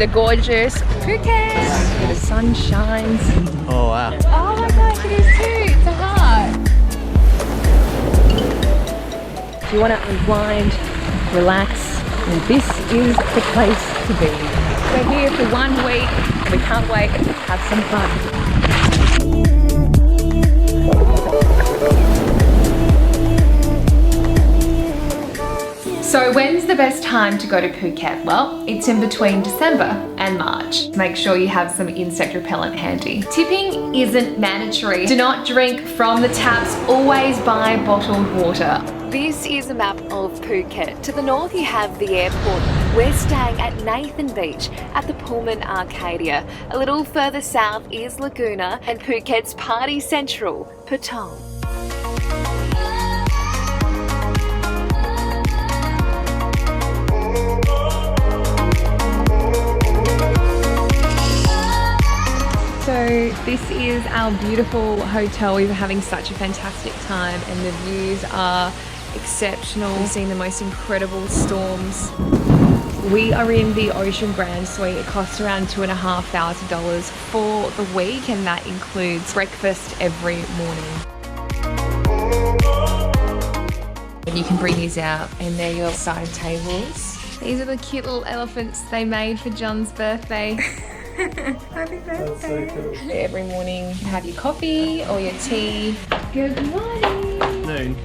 the gorgeous Phuket where the sun shines. Oh wow. Oh my gosh, it is too. It's a heart. If you want to unwind, relax, then this is the place to be. We're here for 1 week. We can't wait to have some fun. So when's the best time to go to Phuket? Well, it's in between December and March. Make sure you have some insect repellent handy. Tipping isn't mandatory. Do not drink from the taps. Always buy bottled water. This is a map of Phuket. To the north you have the airport. We're staying at Nathan Beach at the Pullman Acardia. A little further south is Laguna and Phuket's party central, Patong. So this is our beautiful hotel. We were having such a fantastic time and the views are exceptional. We've seen the most incredible storms. We are in the Ocean Grand Suite. It costs around $2,500 for the week and that includes breakfast every morning. And you can bring these out and they're your side tables. These are the cute little elephants they made for John's birthday. Happy birthday. So cool. Every morning you have your coffee or your tea. Good morning. Noon.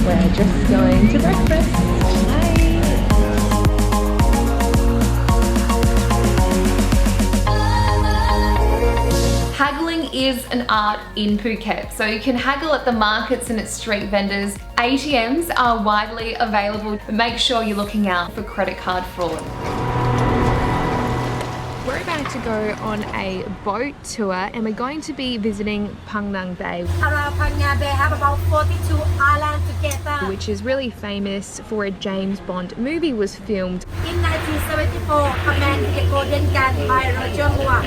We're just going to breakfast. Hi. Haggling is an art in Phuket, so you can haggle at the markets and at street vendors. ATMs are widely available, but make sure you're looking out for credit card fraud. We're about to go on a boat tour and we're going to be visiting Panyee Bay. Around Panyee Bay have about 42 islands together. Which is really famous for a James Bond movie was filmed. In 1974, commanded the Golden Gun by Roger Moore.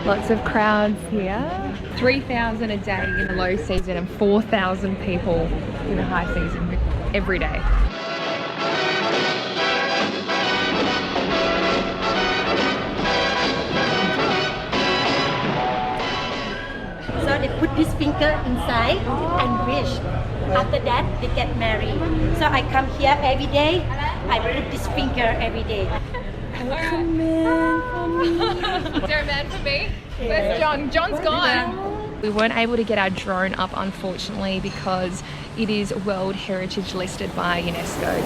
Lots of crowds here. 3,000 a day in the low season and 4,000 people in the high season every day. So they put this finger inside and wish. After that, they get married. So I come here every day. I put this finger every day. Come in. Is there a man for me? Where's John? John's gone. We weren't able to get our drone up unfortunately because it is World Heritage listed by UNESCO.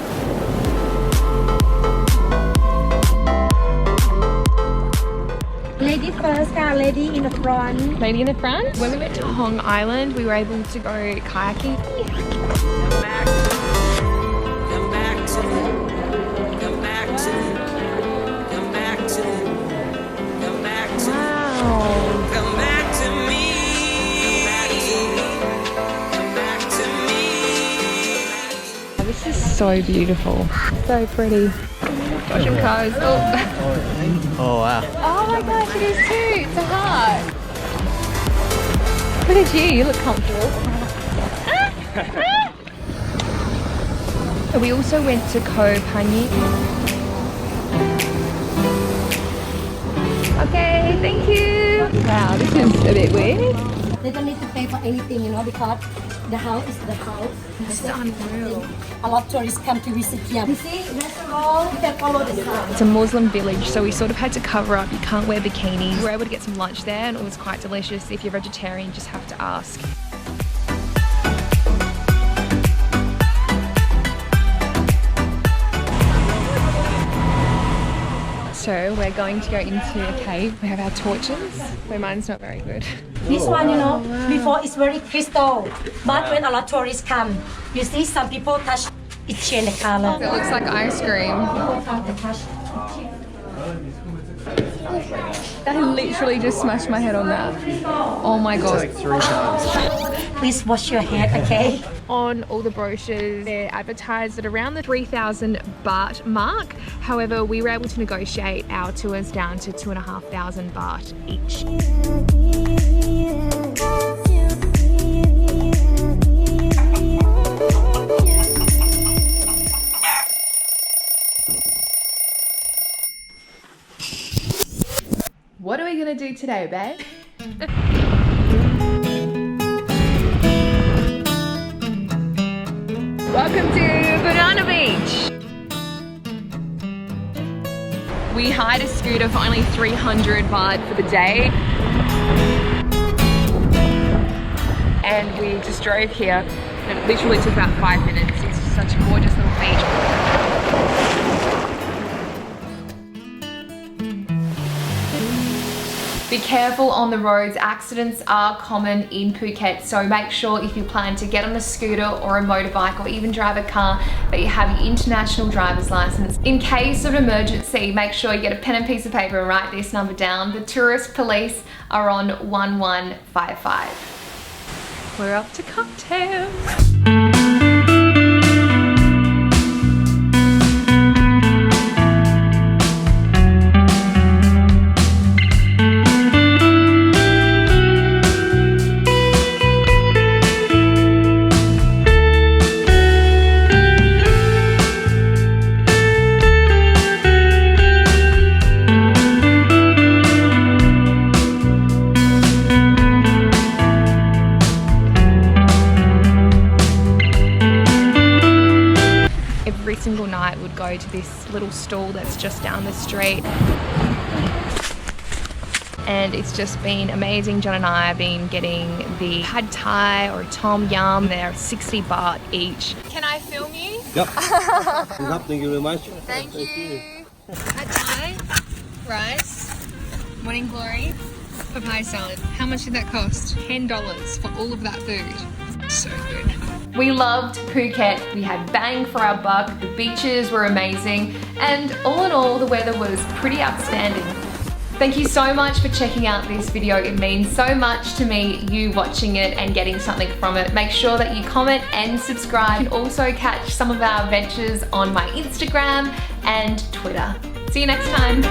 Lady first, lady in the front. Lady in the front. When we went to Hong Island, we were able to go kayaking. Come back to me. Come back to me. Come back to me. Come back to me. Wow. Come back to me. Come back to me. This is so beautiful. So pretty. Ocean cars. Oh. Oh wow. Oh my gosh, it is too. It's a heart. Look at you. You look comfortable. We also went to Panyee. Okay, thank you. Wow, this is a bit weird. They don't need to pay for anything, you know, because the house is the house. This is unreal. A lot of tourists come to visit here. You see, restaurant, you can follow the sign. It's a Muslim village, so we sort of had to cover up. You can't wear bikinis. We were able to get some lunch there and it was quite delicious. If you're vegetarian, you just have to ask. So we're going to go into a cave. We have our torches. My mine's not very good. This one, you know, before it's very crystal. But when a lot of tourists come, you see some people touch, it change the color. It looks like ice cream. People come to touch. I literally just smashed my head on that. Oh my god. Like 3 times. Please wash your head, okay? On all the brochures, they're advertised at around the 3,000 baht mark. However, we were able to negotiate our tours down to 2,500 baht each. What are we gonna do today, babe? Welcome to Banana Beach. We hired a scooter for only 300 baht for the day. And we just drove here. And it literally took about 5 minutes. It's such a gorgeous little beach. Be careful on the roads. Accidents are common in Phuket, so make sure if you plan to get on a scooter or a motorbike or even drive a car that you have your international driver's license. In case of emergency, make sure you get a pen and piece of paper and write this number down. The tourist police are on 1155. We're up to cocktails. Every single night would go to this little stall that's just down the street, and it's just been amazing. John and I have been getting the pad thai or tom yum. They're 60 baht each. Can I film you? Yep. Thank you very much. Thank you. Pad thai, rice, morning glory, papaya salad. How much did that cost? $10 for all of that food. So good. We loved Phuket. We had bang for our buck. The beaches were amazing. And all in all, the weather was pretty outstanding. Thank you so much for checking out this video. It means so much to me, you watching it and getting something from it. Make sure that you comment and subscribe. You can also catch some of our adventures on my Instagram and Twitter. See you next time.